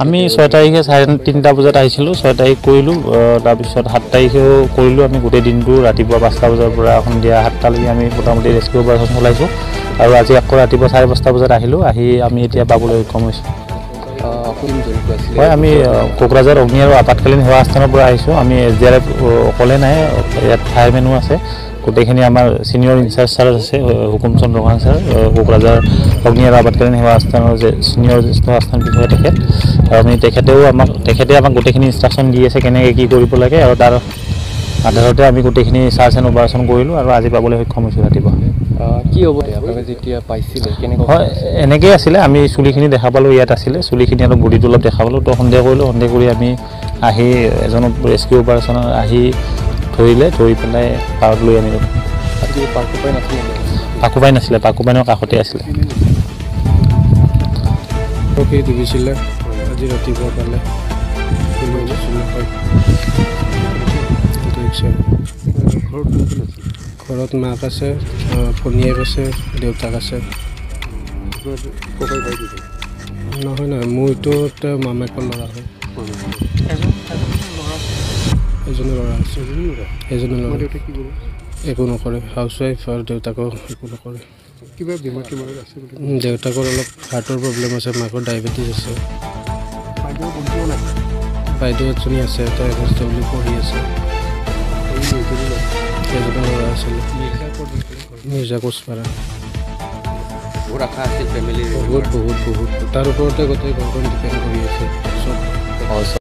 আমি 6 তাৰিখে 3:30 বজাত আহিছিলোঁ 6 তাৰিখ কৰিলোঁ তাৰপিছত 7 তাৰিখেও কৰিলোঁ আমি গোটেই দিনটো ৰাতিপুৱা 5টা বজাৰ পৰা সন্ধিয়া 7টালৈকে আমি মোটামুটি ৰেস্কিউ অপাৰেশ্যন চলাইছোঁ আৰু আজি আকৌ ৰাতিপুৱা 5:30 বজাত আহিলোঁ আহি আমি এতিয়া পাবলৈ সক্ষম হৈছোঁ হয় আমি কোকৰাঝাৰ অগ্নি আৰু আপাতকালীন সেৱা স্থানৰ পৰা আহিছোঁ আমি SDRF অকলে নাই ইয়াত ফায়াৰমেনো আছে গোটেইখিনি আমাৰ সিনিয়ৰ ইনচাৰ্জ ছাৰ আছে হুকুম চন্দ্ৰকান ছাৰ কোকৰাঝাৰ অগ্নি আৰু আপাতকালীন সেৱা স্থানৰ যে সিনিয়ৰ জ্যেষ্ঠ স্থান বিষয়া তেখেত আৰু আমি তেখেতে আমাক গোটেইখিনি ইনষ্ট্ৰাকশ্যন দি আছে কেনেকৈ কি কৰিব লাগে আৰু তাৰ আধাৰতে আমি গোটেইখিনি চাৰ্চ এণ্ড অপাৰেশ্যন কৰিলোঁ আৰু আজি পাবলৈ সক্ষম হৈছোঁ ৰাতিপুৱা কি হ'ব আপোনালোকে যেতিয়া পাইছিলে কেনেকৈ হয় এনেকৈ আছিলে আমি চুলিখিনি দেখা পালোঁ ইয়াত আছিলে চুলিখিনি আৰু বডিটো অলপ দেখা পালোঁ তো সন্দেহ কৰিলোঁ সন্দেহ কৰি আমি আহি এজন ৰেস্কিউ অপাৰেশ্যনত আহি ধৰি পেলাই পাৰত লৈ আনিলোঁ পাকুপাই নাছিলে পাকুপাইনৰ কাষতে আছিলে দিছিলে আজি ৰাতিপুৱা পালে ঘৰত মাক আছে ভনীয়েক আছে দেউতাক আছে নহয় মোৰ এইটো এটা মামাকৰ ল'ৰা হয় এজনৰ ল'ৰা আছে এজনৰ ল'ৰা একো নকৰে হাউচৱাইফ আৰু দেউতাকো একো নকৰে কিবা বেমাৰ আছে দেউতাকৰ অলপ হাৰ্টৰ প্ৰব্লেম আছে মাকৰ ডায়েবেটিছ আছে বাইদেউ এজনী আছে তাই HW পঢ়ি আছে এজনৰ ল'ৰা আছিলে মিৰ্জা কোচপাৰা বহুত তাৰ ওপৰতে গোটেই ঘৰখন ডিপেণ্ড কৰি আছে